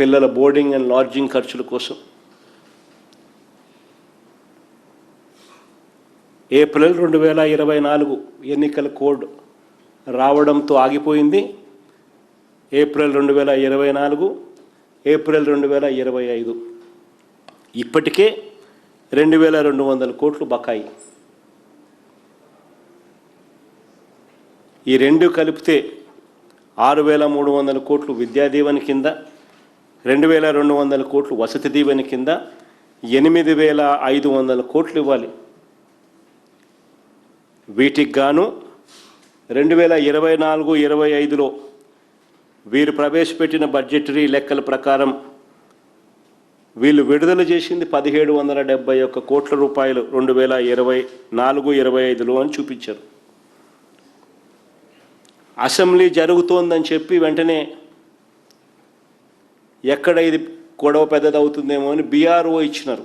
పిల్లల boarding and lodging ఖర్చుల కోసం. ఏప్రిల్ 2024 ఎన్నికల కోడ్ రావడంతో ఆగిపోయింది. ఏప్రిల్ 2024, ఏప్రిల్ 2025 ఇప్పటికే 2200 కోట్లు బకాయి. ఈ రెండు కలిపితే 6300 కోట్లు విద్యా దీవెన కింద, 2200 కోట్లు వసతి దీవెన కింద, 8500 కోట్లు ఇవ్వాలి. వీటికి గాను 2024-25లో వీరు ప్రవేశపెట్టిన బడ్జెటరీ లెక్కల ప్రకారం వీళ్ళు విడుదల చేసింది 1771 కోట్ల రూపాయలు 2024-25లో అని చూపించారు. అసెంబ్లీ జరుగుతోందని చెప్పి వెంటనే ఎక్కడ ఇది గొడవ పెద్దదవుతుందేమో అని బీఆర్ఓ ఇచ్చినారు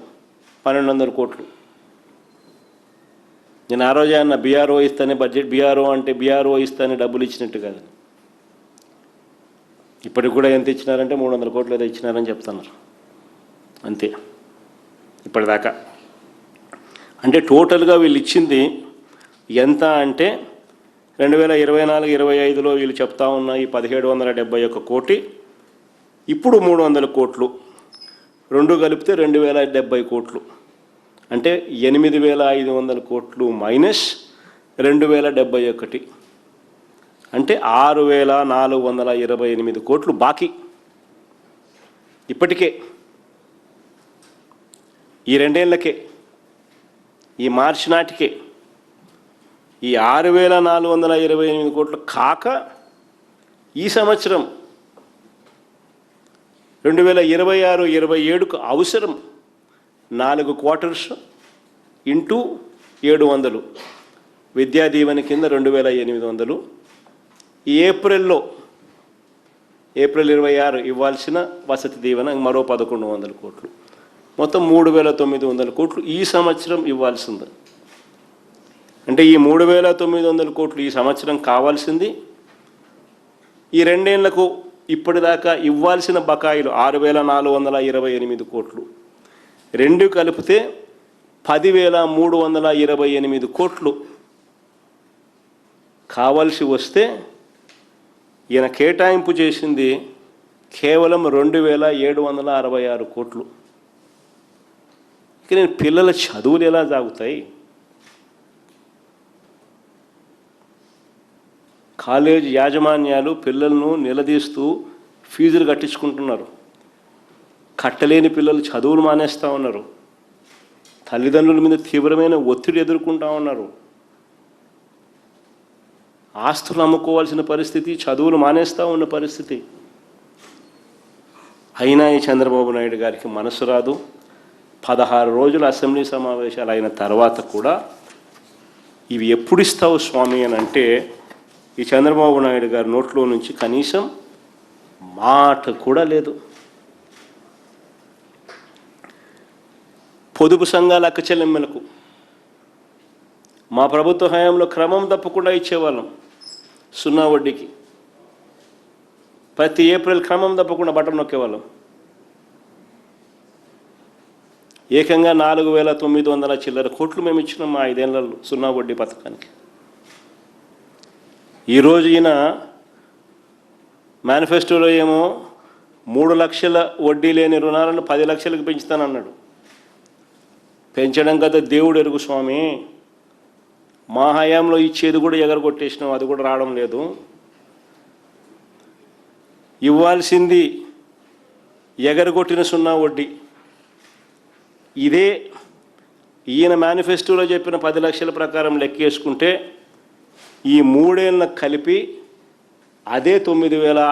1200 కోట్లు. నేను ఆ రోజే అన్న బీఆర్ఓ ఇస్తానే బడ్జెట్, బీఆర్ఓ అంటే బీఆర్ఓ ఇస్తానే డబ్బులు ఇచ్చినట్టు కాదు. ఇప్పటికి కూడా ఎంత ఇచ్చినారంటే 300 కోట్లు ఏదో ఇచ్చినారని చెప్తున్నారు అంతే ఇప్పటిదాకా. అంటే టోటల్గా వీళ్ళు ఇచ్చింది ఎంత అంటే 2024-25లో వీళ్ళు చెప్తా ఉన్న ఈ 1771 కోటి, ఇప్పుడు 300 కోట్లు, రెండు కలిపితే 2070 కోట్లు. అంటే 8500 కోట్లు మైనస్ 2071 అంటే 6428 కోట్లు బాకీ ఇప్పటికే. ఈ రెండేళ్లకే, ఈ మార్చి నాటికే ఈ 6428 కోట్లు కాక ఈ సంవత్సరం 2026-27కు అవసరం 4 క్వార్టర్స్ ఇంటూ 700 విద్యా దీవెన కింద 2800. ఈ ఏప్రిల్ 26 ఇవ్వాల్సిన వసతి దీవెన మరో 1100 కోట్లు, మొత్తం 3900 కోట్లు ఈ సంవత్సరం ఇవ్వాల్సింది. అంటే ఈ 3900 కోట్లు ఈ సంవత్సరం కావాల్సింది. ఈ రెండేళ్లకు ఇప్పటిదాకా ఇవ్వాల్సిన బకాయిలు 6428 కోట్లు, రెండు కలిపితే 10328 కోట్లు కావాల్సి వస్తే ఈయన కేటాయింపు చేసింది కేవలం 2766 కోట్లు. ఇక నేను పిల్లల చదువులు ఎలా సాగుతాయి? కాలేజ్ యాజమాన్యాలు పిల్లలను నిలదీస్తూ ఫీజులు కట్టించుకుంటున్నారు. కట్టలేని పిల్లలు చదువులు మానేస్తూ ఉన్నారు. తల్లిదండ్రుల మీద తీవ్రమైన ఒత్తిడి ఎదుర్కొంటూ ఉన్నారు. ఆస్తులు అమ్ముకోవాల్సిన పరిస్థితి, చదువులు మానేస్తూ ఉన్న పరిస్థితి. అయినా ఈ చంద్రబాబు నాయుడు గారికి మనసు రాదు. 16 రోజులు అసెంబ్లీ సమావేశాలు అయిన తర్వాత కూడా ఇవి ఎప్పుడు ఇస్తావు స్వామి అని అంటే ఈ చంద్రబాబు నాయుడు గారి నోట్లో నుంచి కనీసం మాట కూడా లేదు. పొదుపు సంఘాల అక్క చెల్లెమ్మలకు మా ప్రభుత్వ హయాంలో క్రమం తప్పకుండా ఇచ్చేవాళ్ళం. 0 వడ్డీకి ప్రతి ఏప్రిల్ క్రమం తప్పకుండా బటన్ నొక్కేవాళ్ళం. ఏకంగా 4900 చిల్లర కోట్లు మేము ఇచ్చినాం మా 5 ఏళ్లలో 0 వడ్డీ పథకానికి. ఈరోజు ఈయన మేనిఫెస్టోలో ఏమో 3 లక్షల వడ్డీ లేని రుణాలను 10 లక్షలకు పెంచుతానన్నాడు. పెంచడం కదా దేవుడు ఎరుగు స్వామి. మా హయాంలో ఇచ్చేది కూడా ఎగరగొట్టేసినాం, అది కూడా రావడం లేదు. ఇవ్వాల్సింది ఎగరగొట్టిన 0 వడ్డీ. ఇదే ఈయన మేనిఫెస్టోలో చెప్పిన 10 లక్షల ప్రకారం లెక్కేసుకుంటే ఈ 3 ఏళ్ళకు కలిపి అదే 9,000